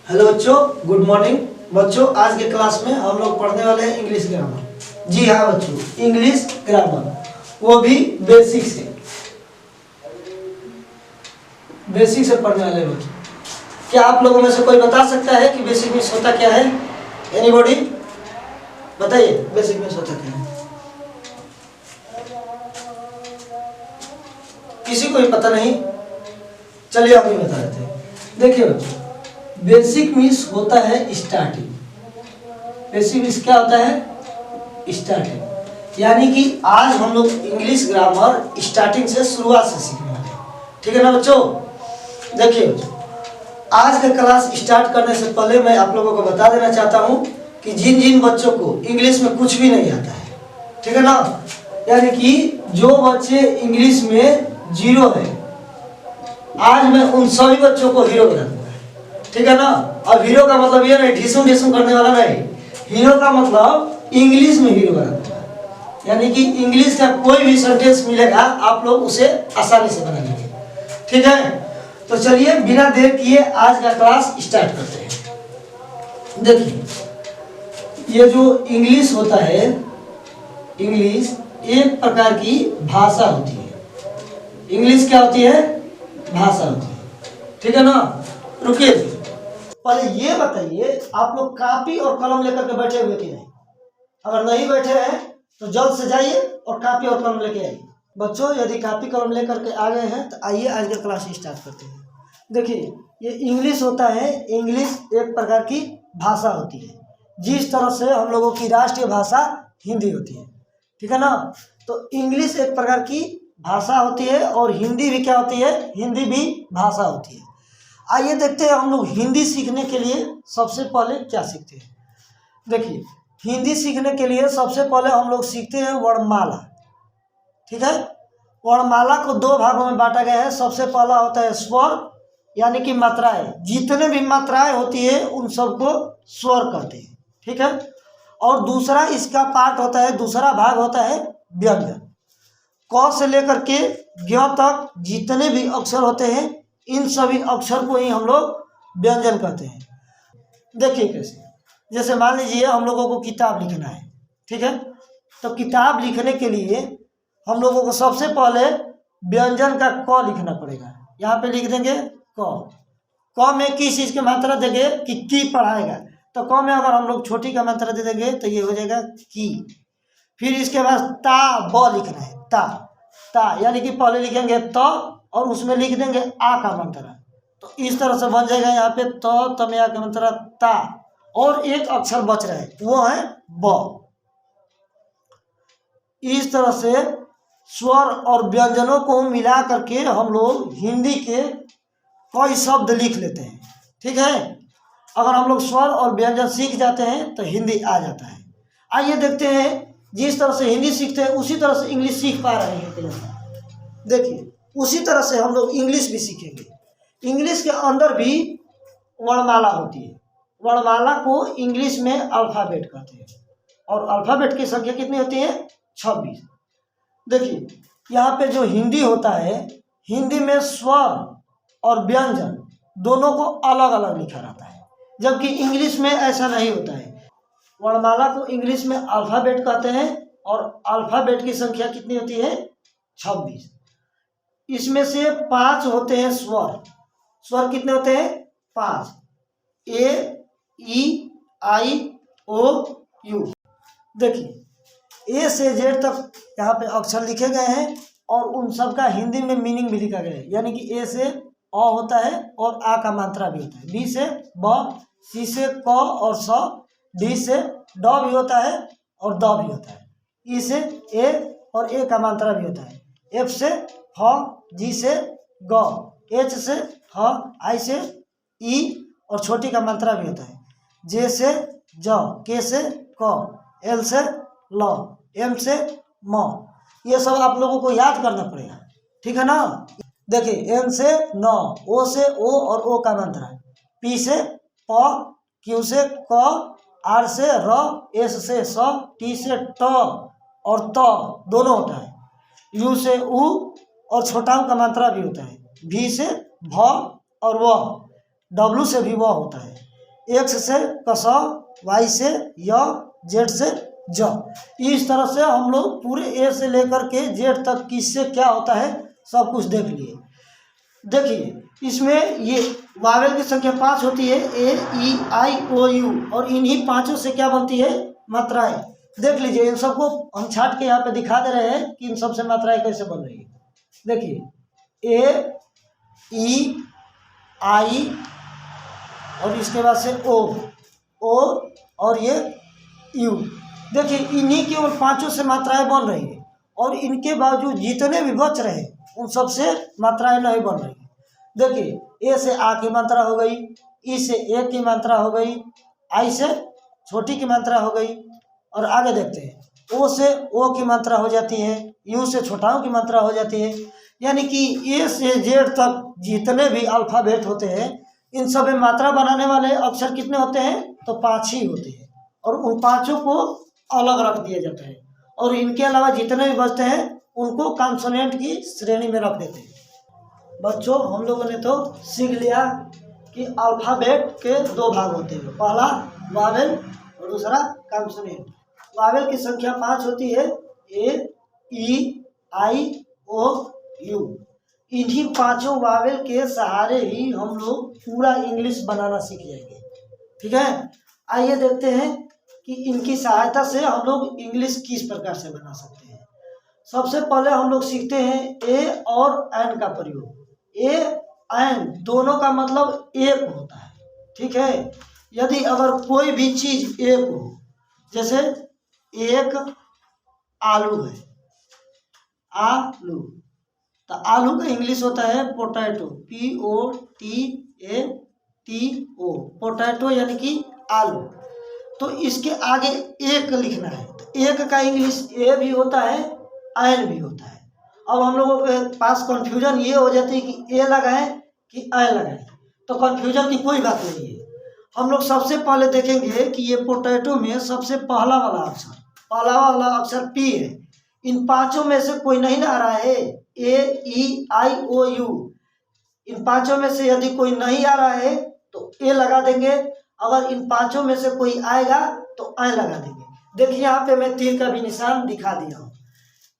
Hello बच्चों, good morning. बच्चों, आज के क्लास में हम लोग पढ़ने वाले हैं इंग्लिश ग्रामर। जी हाँ बच्चों, इंग्लिश ग्रामर, वो भी बेसिक से पढ़ने वाले हैं बच्चों। क्या आप लोगों में से कोई बता सकता है कि बेसिक मीन्स होता क्या है? एनीबॉडी बताइए, बेसिक मीन्स होता क्या है? किसी को भी पता नहीं? चलिए आप ही बता देते हैं। देखिए बच्चों, बेसिक मीन्स होता है स्टार्टिंग। बेसिक मीन्स क्या होता है? स्टार्टिंग। यानी कि आज हम लोग इंग्लिश ग्रामर स्टार्टिंग से, शुरुआत से सीखने वाले हैं। ठीक है ना बच्चों? देखिए बच्चों, आज का क्लास स्टार्ट करने से पहले मैं आप लोगों को बता देना चाहता हूं कि जिन जिन बच्चों को इंग्लिश में कुछ भी नहीं आता है, ठीक है ना, यानी कि जो बच्चे इंग्लिश में जीरो है, आज मैं उन सभी बच्चों को हीरो बना दूंगा। ठीक है ना? अब हीरो का मतलब ये नहीं ढिसुम ढिसुम करने वाला नहीं। हीरो का मतलब इंग्लिश में हीरो बना दूंगा, यानी कि इंग्लिश का कोई भी सेंटेंस मिलेगा आप लोग उसे आसानी से बना लेंगे। ठीक है? तो चलिए बिना देर किए आज का क्लास स्टार्ट करते हैं। देखिए, ये जो इंग्लिश होता है, इंग्लिश एक प्रकार की भाषा होती है। इंग्लिश क्या होती है? भाषा होती है। ठीक है ना? रुकिए, पहले ये बताइए, आप लोग कापी और कलम लेकर के बैठे हुए कि नहीं? अगर नहीं बैठे हैं तो जल्द से जाइए और कापी और कलम लेके आइए। बच्चों, यदि कापी कलम लेकर के आ गए हैं तो आइए आज का क्लास स्टार्ट करते हैं। देखिए, ये इंग्लिश होता है। इंग्लिश एक प्रकार की भाषा होती है, जिस तरह से हम लोगों की राष्ट्रीय भाषा हिंदी होती है। ठीक है ना? तो इंग्लिश एक प्रकार की भाषा होती है और हिंदी भी क्या होती है? हिंदी भी भाषा होती है। आइए देखते हैं हम लोग हिंदी सीखने के लिए सबसे पहले क्या सीखते हैं। देखिए, हिंदी सीखने के लिए सबसे पहले हम लोग सीखते हैं वर्णमाला। ठीक है? वर्णमाला को दो भागों में बांटा गया है। सबसे पहला होता है स्वर, यानी कि मात्राएं। जितने भी मात्राएं होती है उन सबको स्वर कहते हैं। ठीक है? और दूसरा इसका पार्ट होता है, दूसरा भाग होता है व्यंजन। क से लेकर के ज्ञ तक जितने भी अक्षर होते हैं, इन सभी अक्षर को ही हम लोग व्यंजन कहते हैं। देखिए कैसे, जैसे मान लीजिए हम लोगों को किताब लिखना है। ठीक है? तो किताब लिखने के लिए हम लोगों को सबसे पहले व्यंजन का क लिखना पड़ेगा। यहाँ पे लिख देंगे क। क में किस चीज़ की मात्रा देंगे कि की पढ़ाएगा, तो क में अगर हम लोग छोटी का मात्रा दे देंगे तो ये हो जाएगा की। फिर इसके बाद ता ब लिखना है। ता ता यानी कि पहले लिखेंगे त और उसमें लिख देंगे आ का मात्रा, तो इस तरह से बन जाएगा यहाँ पे त तमया का मात्रा ता, और एक अक्षर बच रहा है वो है ब। इस तरह से स्वर और व्यंजनों को मिला करके हम लोग हिंदी के कई शब्द लिख लेते हैं। ठीक है? अगर हम लोग स्वर और व्यंजन सीख जाते हैं तो हिंदी आ जाता है। आइए देखते हैं, जिस तरह से हिंदी सीखते हैं उसी तरह से इंग्लिश सीख पा रहे हैं पहले। देखिए, उसी तरह से हम लोग इंग्लिश भी सीखेंगे। इंग्लिश के अंदर भी वर्णमाला होती है। वर्णमाला को इंग्लिश में अल्फ़ाबेट कहते हैं, और अल्फ़ाबेट की संख्या कितनी होती है? 26। देखिए, यहाँ पे जो हिंदी होता है, हिंदी में स्वर और व्यंजन दोनों को अलग अलग लिखा रहता है, जबकि इंग्लिश में ऐसा नहीं होता है। वर्णमाला को इंग्लिश में अल्फ़ाबेट कहते हैं, और अल्फ़ाबेट की संख्या कितनी होती है? 26। इसमें से 5 होते हैं स्वर। स्वर कितने होते हैं? 5। ए, ई, आई, ओ, यू। देखिए, ए से जेड तक यहाँ पे अक्षर लिखे गए हैं, और उन सब का हिंदी में मीनिंग भी लिखा गया है। यानी कि ए से अ होता है और आ का मात्रा भी होता है। बी से ब, सी से क और स, डी से ड भी होता है और द भी होता है। ई से ए और ए का मात्रा भी होता है। एफ से ह, जी से ग, एच से ह, आई से ई और छोटी का मात्रा भी होता है। जे से ज, के से क, एल से ल, एम से म। ये सब आप लोगों को याद करना पड़ेगा। ठीक है ना? देखिए, एन से न, ओ से ओ और ओ का मात्रा, पी से प, क्यू से क, आर से र, एस से स, टी से ट और त दोनों होता है। यू से उ और छोटा ऊ का मात्रा भी होता है। भी से भ और व, डब्लू से भी व होता है। एक्स से कस, वाई से य, जेड से ज। इस तरह से हम लोग पूरे ए से लेकर के जेड तक किससे क्या होता है सब कुछ देख लिए। देखिए इसमें ये वावेल की संख्या 5 होती है, ए ई आई ओ यू, और इन्हीं पांचों से क्या बनती है मात्राएं। देख लीजिए इन सबको हम छाट के यहाँ पे दिखा दे रहे हैं कि इन सब से मात्राएं कैसे बन रही है। देखिए ए ई आई और इसके बाद से ओ और ये यू। देखिए इन्हीं केवल पांचों से मात्राएं बन रही है, और इनके बावजूद जितने भी बच रहे उन सब से मात्राएं नहीं बन रही। देखिए ए से आ की मात्रा हो गई, ई से ए की मात्रा हो गई, आई से छोटी की मात्रा हो गई, और आगे देखते हैं ओ से ओ की मात्रा हो जाती है, यू से छोटाओं की मात्रा हो जाती है। यानी कि ए से जेड तक जितने भी अल्फ़ाबेट होते हैं इन सब में मात्रा बनाने वाले अक्षर कितने होते हैं तो 5 ही होते हैं, और उन पांचों को अलग रख दिया जाता है, और इनके अलावा जितने भी बचते हैं उनको कॉन्सोनेंट की श्रेणी में रख देते हैं। बच्चों हम लोगों ने तो सीख लिया कि अल्फ़ाबेट के 2 भाग होते हैं, पहला वावेल और दूसरा कॉन्सोनेंट। वावेल की संख्या 5 होती है, ए ई आई ओ यू। इन्हीं पांचों वावेल के सहारे ही हम लोग पूरा इंग्लिश बनाना सीख जाएंगे। ठीक है, आइए देखते हैं कि इनकी सहायता से हम लोग इंग्लिश किस प्रकार से बना सकते हैं। सबसे पहले हम लोग सीखते हैं ए और एन का प्रयोग। ए एन दोनों का मतलब एक होता है। ठीक है, यदि अगर कोई भी चीज एक हो, जैसे एक आलू है, आलू, तो आलू का इंग्लिश होता है पोटैटो, POTATO, पोटैटो यानी कि आलू। तो इसके आगे एक लिखना है, तो एक का इंग्लिश ए भी होता है, एन भी होता है। अब हम लोगों के पास कंफ्यूजन ये हो जाती है कि ए लगाएं कि एन लगाएं, तो कंफ्यूजन की कोई बात नहीं है। हम लोग सबसे पहले देखेंगे कि ये पोटैटो में सबसे पहला वाला अक्षर पी है। इन पांचों में से कोई नहीं ना आ रहा है, ए ई आई ओ यू। इन पांचों में से यदि कोई नहीं आ रहा है तो ए लगा देंगे, अगर इन पांचों में से कोई आएगा तो आई लगा देंगे। देखिए यहाँ पे मैं तीर का भी निशान दिखा दिया हूँ।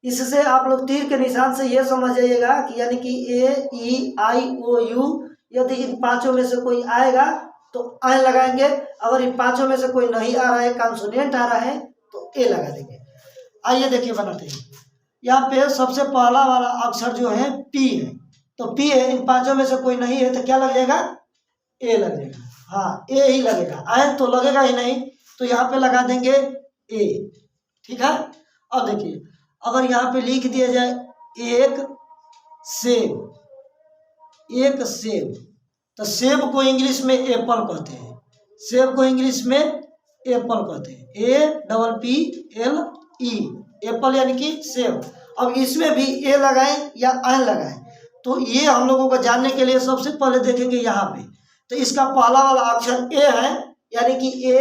इससे आप लोग तीर के निशान से ये समझ जाइएगा कि यानी कि ए ई आई ओ यू, यदि इन पांचों में से कोई आएगा तो आई लगाएंगे, अगर इन पांचों में से कोई नहीं आ रहा है, कॉन्सोनेंट आ रहा है, तो ए लगा देंगे। आइए देखिए बनाते हैं। यहाँ पे सबसे पहला वाला अक्षर जो है पी है, तो पी है, इन पांचों में से कोई नहीं है तो क्या लग जाएगा, ए लग जाएगा। हाँ ए ही लगेगा, एन तो लगेगा ही नहीं, तो यहाँ पे लगा देंगे ए। ठीक है, अब देखिए अगर यहाँ पे लिख दिया जाए एक सेब, तो सेब को इंग्लिश में एप्पल कहते हैं, सेब को इंग्लिश में एप्पल कहते हैं, APPLE, एप्पल यानी कि सेब। अब इसमें भी ए लगाएं या एन लगाएं, तो ये हम लोगों को जानने के लिए सबसे पहले देखेंगे यहाँ पे, तो इसका पहला वाला अक्षर ए है, यानी कि ए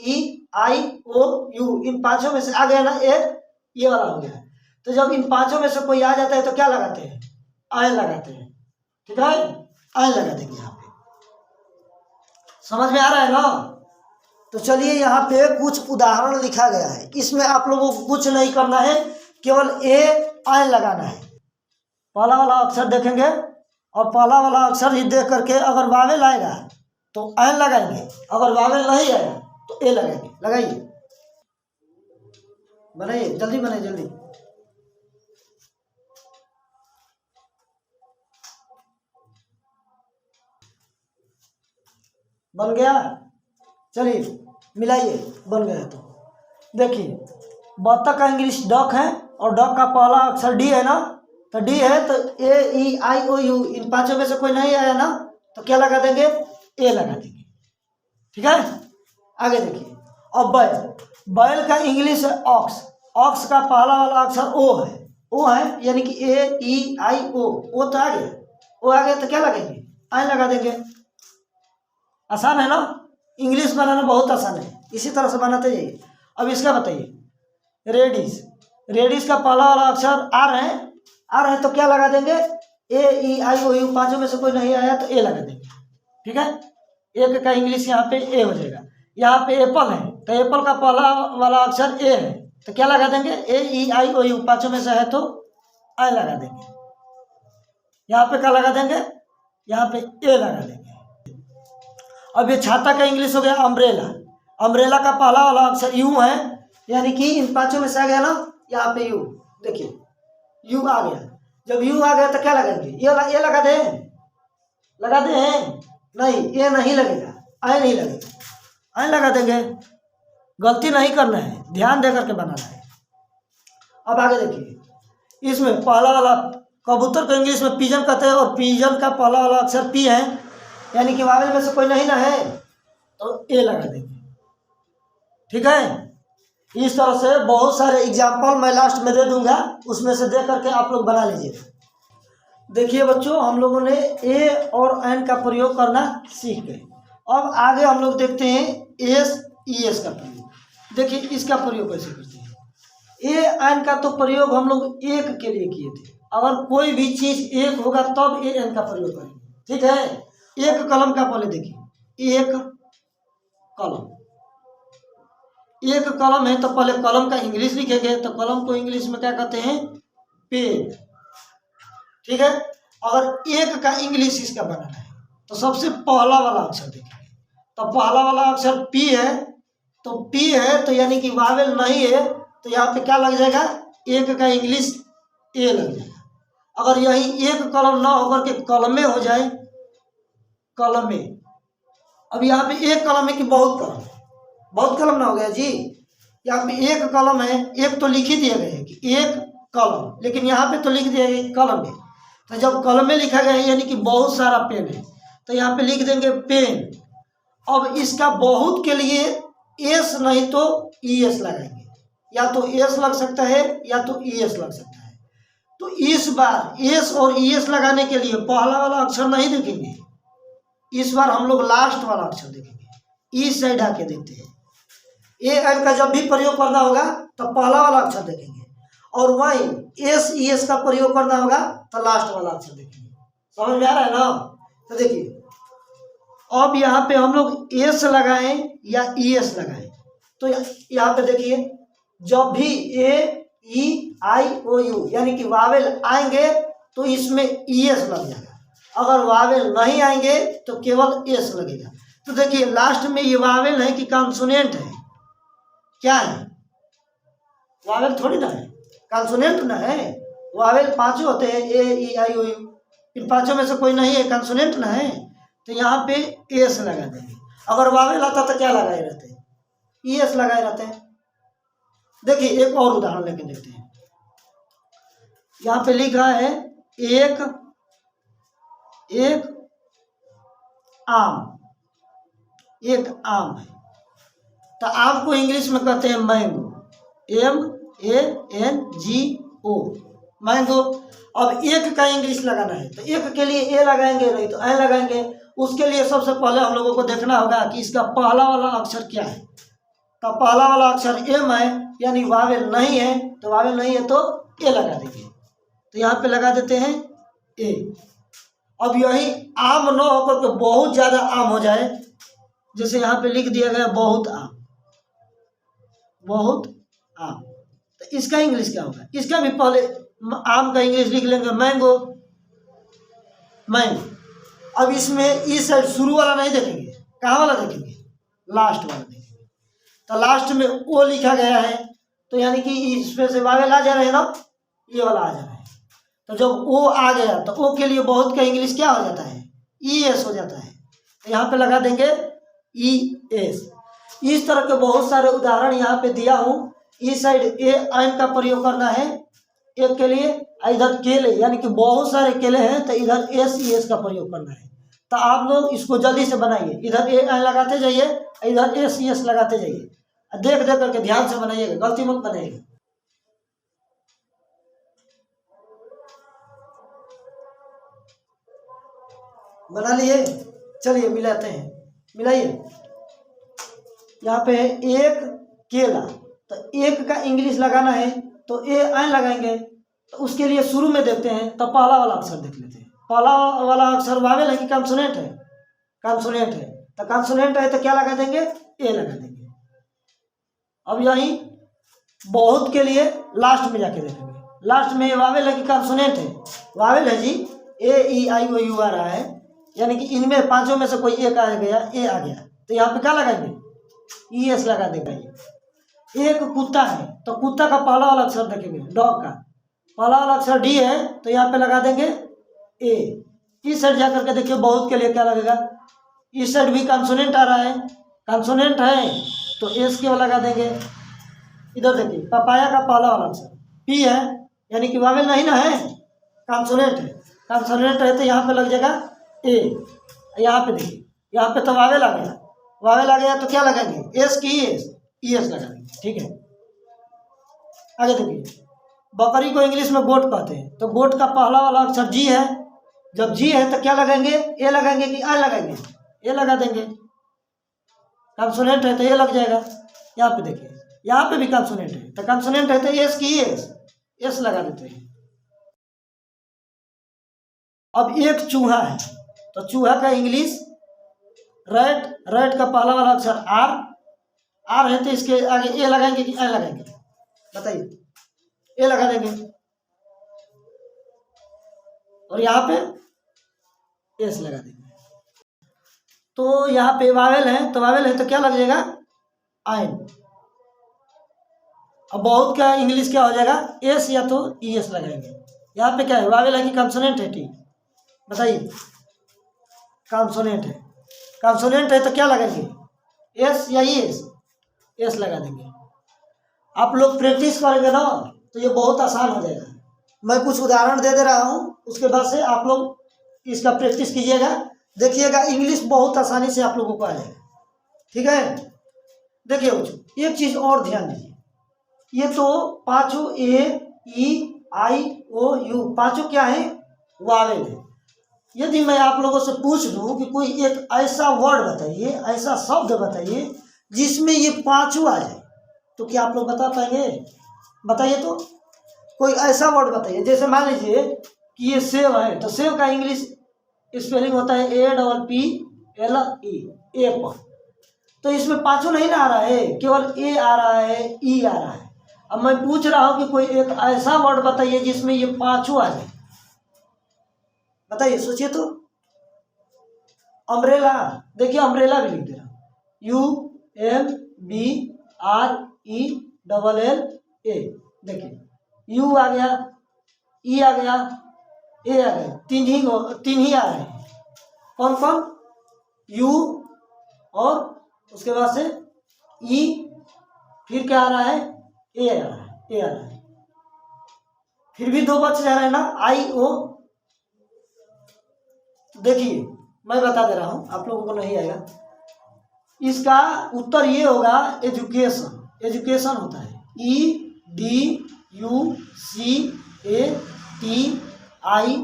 ई आई ओ यू। इन पांचों में से आ गया ना ए, ये वाला हो गया। तो जब इन पांचों में से कोई आ जाता है तो क्या लगाते हैं, एन लगाते हैं। ठीक है, एन लगा देंगे यहाँ पे। समझ में आ रहा है ना? तो चलिए यहाँ पे कुछ उदाहरण लिखा गया है, इसमें आप लोगों को कुछ नहीं करना है, केवल ए एन लगाना है। पहला वाला अक्षर देखेंगे और पहला वाला अक्षर ही देख करके अगर वावेल आएगा तो एन लगाएंगे, अगर वावेल नहीं आएगा तो ए लगाएंगे। लगाइए, बनाइए, जल्दी बनाइए, जल्दी। बन गया? चलिए मिलाइए, बन गया। तो देखिए बत्तख का इंग्लिश डक है, और डक का पहला अक्षर डी है ना, तो डी है, तो ए ई आई ओ यू। इन पांचों में से कोई नहीं आया ना, तो क्या लगा देंगे, ए लगा देंगे। ठीक है, आगे देखिए। अब बैल का इंग्लिश है ऑक्स, ऑक्स का पहला वाला अक्षर ओ है, यानी कि ए ई आई ओ तो आ गया, ओ आ गया तो क्या लगेंगे, आई लगा देंगे। आसान है ना, इंग्लिश बनाना बहुत आसान है, इसी तरह से बनाते जाइए। अब इसका बताइए, रेडिस का पहला वाला अक्षर आर है, तो क्या लगा देंगे, ए ई आई ओ यू। पांचों में से कोई नहीं आया तो ए लगा देंगे। ठीक है, एक का इंग्लिश यहाँ पे ए हो जाएगा। यहाँ पे एप्पल है तो एप्पल का पहला वाला अक्षर ए है तो क्या लगा देंगे, ए ई आई ओ यू, पांचों में से है तो आई लगा देंगे। यहाँ पे क्या लगा देंगे, यहाँ पे ए लगा देंगे। अब ये छाता का इंग्लिश हो गया अम्ब्रेला। अम्ब्रेला का पहला वाला अक्षर यू है, यानी कि इन पांचों में से आ गया ना, यहाँ पे यू, देखिए यू आ गया। जब यू आ गया तो क्या लगाएंगे, ये लगा दें, लगा दें, नहीं ये नहीं लगेगा, आई नहीं लगेगा, आई लगा देंगे। गलती नहीं करना है, ध्यान दे करके बनाना है। अब आगे देखिए, इसमें पहला वाला कबूतर को इंग्लिश में पिजन कहते हैं और पिजन का पहला वाला अक्षर पी है, यानी कि वावेल में से कोई नहीं ना है तो ए लगा देंगे। ठीक है, इस तरह से बहुत सारे एग्जाम्पल मैं लास्ट में दे दूंगा, उसमें से दे करके आप लोग बना लीजिए। देखिए बच्चों, हम लोगों ने ए और एन का प्रयोग करना सीख गए। अब आगे हम लोग देखते हैं एस ई एस का प्रयोग। देखिए इसका प्रयोग कैसे करते हैं। ए एन का तो प्रयोग हम लोग एक के लिए किए थे, अगर कोई भी चीज़ एक होगा तब ए एन का प्रयोग करेंगे। ठीक है, एक कलम का पहले देखिए, एक कलम, एक कलम है तो पहले कलम का इंग्लिश लिखेंगे, तो कलम को इंग्लिश में क्या कहते हैं, पेन। ठीक है, अगर एक का इंग्लिश इसका बनाना है तो सबसे पहला वाला अक्षर देखेंगे, तो पहला वाला अक्षर पी है, तो पी है तो यानी कि वावेल नहीं है तो यहाँ पे क्या लग जाएगा, एक का इंग्लिश ए लग जाएगा। अगर यही एक कलम ना होकर के कलमे हो जाए, कलमे, अब यहाँ पे एक कलम है कि बहुत कलम है, बहुत कलम ना हो गया जी, यहाँ पे एक कलम है, एक तो लिख ही दिया गया है कि एक कलम, लेकिन यहाँ पे तो लिख दिया गया कलम है, तो जब कलम में लिखा गया है यानी कि बहुत सारा पेन है, तो यहाँ पे लिख देंगे पेन। अब इसका बहुत के लिए एस नहीं तो ई एस लगाएंगे, या तो एस लग सकता है या तो ई एस लग सकता है। तो इस बार एस और ई एस लगाने के लिए पहला वाला अक्षर नहीं देखेंगे, इस बार हम लोग लास्ट वाला अक्षर देखेंगे। इस साइड आके देखते हैं, ए एन का जब भी प्रयोग करना होगा तो पहला वाला अक्षर देखेंगे, और वहीं एस ई एस का प्रयोग करना होगा तो लास्ट वाला अक्षर देखेंगे। समझ में आ रहा है ना? तो देखिए अब यहाँ पे हम लोग एस लगाएं या ई एस लगाएं, तो यहाँ पे देखिए जब भी ए ई आई ओ यू यानी कि वावेल आएंगे तो इसमें ई एस लग जाएगा, अगर वावेल नहीं आएंगे तो केवल एस लगेगा। तो देखिए लास्ट में ये वावेल है कि कॉन्सोनेंट है, क्या है, वावेल थोड़ी ना है, कॉन्सोनेंट ना है। वावेल पांचों होते हैं, ए ई आई ओ यू, इन पांचों में से कोई नहीं है, कॉन्सोनेंट ना है, तो यहाँ पे एस लगा देंगे। अगर वावेल आता तो क्या लगाए रहते हैं, ई एस लगाए रहते हैं। देखिए एक और उदाहरण लेके देखते हैं, यहाँ पे लिखा है एक आम, एक आम है, तो आम को इंग्लिश में कहते हैं मैंगो, MANGO, मैंगो। अब एक का इंग्लिश लगाना है तो एक के लिए ए लगाएंगे, नहीं तो ए लगाएंगे। उसके लिए सबसे पहले हम लोगों को देखना होगा कि इसका पहला वाला अक्षर क्या है, तो पहला वाला अक्षर एम है, यानी वावेल नहीं है, तो वावेल नहीं है तो ए लगा देंगे, तो यहाँ पे लगा देते हैं ए। अब यही आम न होकर के बहुत ज़्यादा आम हो जाए, जैसे यहाँ पे लिख दिया गया बहुत आम, बहुत आम, तो इसका इंग्लिश क्या होगा, इसका भी पहले आम का इंग्लिश लिख लेंगे मैंगो, मैंगो। अब इसमें इस साइड शुरू वाला नहीं देखेंगे, कहाँ वाला देखेंगे, लास्ट वाला देखेंगे, तो लास्ट में ओ लिखा गया है, तो यानी कि इसमें से वावेल आ जा रहे हैं ना, ये वाला आ जा रहा है, तो जब ओ आ गया तो ओ के लिए बहुत का इंग्लिश क्या हो जाता है, ई एस हो जाता है, तो यहाँ पे लगा देंगे ई एस। इस तरह के बहुत सारे उदाहरण यहाँ पे दिया हूँ। इस साइड ए एन का प्रयोग करना है एक के लिए, इधर केले यानी कि बहुत सारे केले हैं तो इधर एस ई एस का प्रयोग करना है। तो आप लोग इसको जल्दी से बनाइए, इधर ए एन लगाते जाइए, इधर एस ई एस लगाते जाइए, देख देख करके ध्यान से बनाइएगा, गलती मत बनाइएगा। बना लिए, चलिए मिलाते हैं, मिलाइए। यहाँ पे है एक केला, तो एक का इंग्लिश लगाना है तो ए एन लगाएंगे, तो उसके लिए शुरू में देखते हैं, तो पहला वाला अक्षर देख लेते हैं। पहला वाला अक्षर वावेल है कि कॉन्सोनेंट है, कॉन्सोनेंट है, तो कंसोनेंट है तो क्या लगा देंगे, ए लगा देंगे। अब यही बहुत के लिए लास्ट में जाके देखेंगे, लास्ट में ये वावेल है कि कंसोनेंट है, वावेल है जी, ए ई आई ओ यू आ रहा है, यानी कि इनमें पांचों में से कोई एक आ गया, ए आ गया, तो यहाँ पे क्या लगाएंगे, ई एस लगा देंगे। ये एक कुत्ता है तो कुत्ता का पहला वाला अक्षर देखेंगे, डॉग का पहला वाला अक्षर डी है तो यहाँ पे लगा देंगे ए। इस साइड जा करके देखिए बहुत के लिए क्या लगेगा, इस साइड भी कंसोनेंट आ रहा है, कंसोनेंट है तो एस के लगा देंगे। इधर देखिए पपाया का पहला वाला अक्षर पी है, यानी कि वावेल नहीं ना है, कंसोनेंट है, कंसोनेंट है तो यहाँ पे लग जाएगा ए। यहाँ पे देखिए, यहाँ पे तो वावेल आ गया, वावेल आ गया तो क्या लगाएंगे, एस की एस, ई एस लगा देंगे। ठीक है, आगे देखिए बकरी को इंग्लिश में गोट कहते हैं, तो गोट का पहला वाला अक्षर जी है, जब जी है तो क्या लगाएंगे, ए लगाएंगे कि आई लगाएंगे, ए लगा देंगे। कंसोनेंट है तो ए लग जाएगा। यहाँ पे देखिए यहाँ पे भी कंसोनेंट है तो कंसोनेंट है तो एस की एस, एस लगा देते हैं। अब एक चूहा है तो चूहा का इंग्लिश रैट, रैट का पहला वाला अक्षर आर, आर है तो इसके आगे ए लगाएंगे कि आई लगाएंगे, बताइए, ए लगा देंगे। और यहाँ पे एस लगा देंगे। तो यहाँ पे वावेल है तो वावेल है तो क्या लग जाएगा, आइन। अब बहुत का इंग्लिश क्या हो जाएगा, एस या तो ई एस लगाएंगे। यहाँ पे क्या है, वावेल है कि कंसोनेंट है, ठीक बताइए, कंसोनेंट है, कंसोनेंट है तो क्या लगाएंगे, एस या ई एस, एस लगा देंगे। आप लोग प्रैक्टिस करेंगे ना तो ये बहुत आसान हो जाएगा। मैं कुछ उदाहरण दे रहा हूँ, उसके बाद से आप लोग इसका प्रैक्टिस कीजिएगा, देखिएगा इंग्लिश बहुत आसानी से आप लोगों को आ जाएगा। ठीक है, देखिए बच्चों एक चीज़ और ध्यान दीजिए, ये तो पांचों ए ई आई ओ यू पांचों क्या है, वावेल है। यदि मैं आप लोगों से पूछ दूं कि कोई एक ऐसा वर्ड बताइए, ऐसा शब्द बताइए जिसमें ये पांचों आ जाए, तो क्या आप लोग बता पाएंगे, बताइए तो। कोई ऐसा वर्ड बताइए, जैसे मान लीजिए कि ये सेव है तो सेव का इंग्लिश स्पेलिंग होता है A double P L E, Apple. तो इसमें पांचों नहीं ना आ रहा है, केवल ए आ रहा है, ई आ रहा है। अब मैं पूछ रहा हूं कि कोई एक ऐसा वर्ड बताइए जिसमें ये पांचों आ जाए, बताइए, सोचिए तो। अम्ब्रेला, देखिए अम्ब्रेला भी लिख दे रहा हूं, U M B R E double L A, देखिए यू आ गया, ई आ गया, ए आ गया, तीन ही आ रहे हैं। कौन कौन, यू और उसके बाद से ई, फिर क्या आ रहा है, ए आ रहा है, ए आ रहा है, फिर भी दो बच जा रहे हैं ना, आई ओ। देखिए मैं बता दे रहा हूं, आप लोगों को नहीं आएगा, इसका उत्तर ये होगा एजुकेशन, एजुकेशन होता है E D U C A T I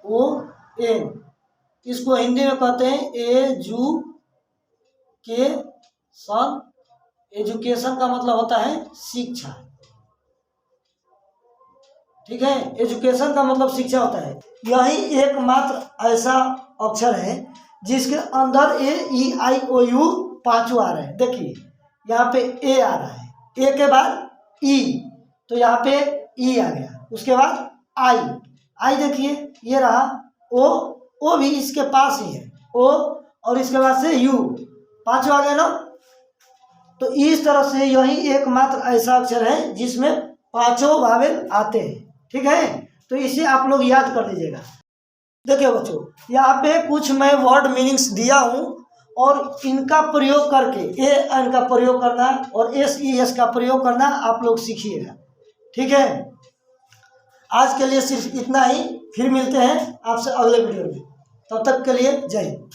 O N, इसको हिंदी में कहते हैं एजुकेशन। एजुकेशन का मतलब होता है शिक्षा, ठीक है, एजुकेशन का मतलब शिक्षा होता है। यही एकमात्र ऐसा अक्षर है जिसके अंदर ए ई आई ओ यू पांचों आ रहे हैं। देखिए यहाँ पे ए आ रहा है, ए के बाद ई, तो यहाँ पे ई आ गया, उसके बाद आई, आई देखिए ये रहा, ओ भी इसके पास ही है, ओ, और इसके बाद से यू, पांचों आ गए ना। तो इस तरह से यही एकमात्र ऐसा अक्षर है जिसमें पांचों वावेल आते हैं। ठीक है, तो इसे आप लोग याद कर लीजिएगा। देखिए बच्चों यहाँ पे कुछ मैं वर्ड मीनिंग्स दिया हूँ और इनका प्रयोग करके ए एन का प्रयोग करना और एस ई एस का प्रयोग करना आप लोग सीखिएगा। ठीक है, आज के लिए सिर्फ इतना ही, फिर मिलते हैं आपसे अगले वीडियो में, तब तक के लिए जय हिंद।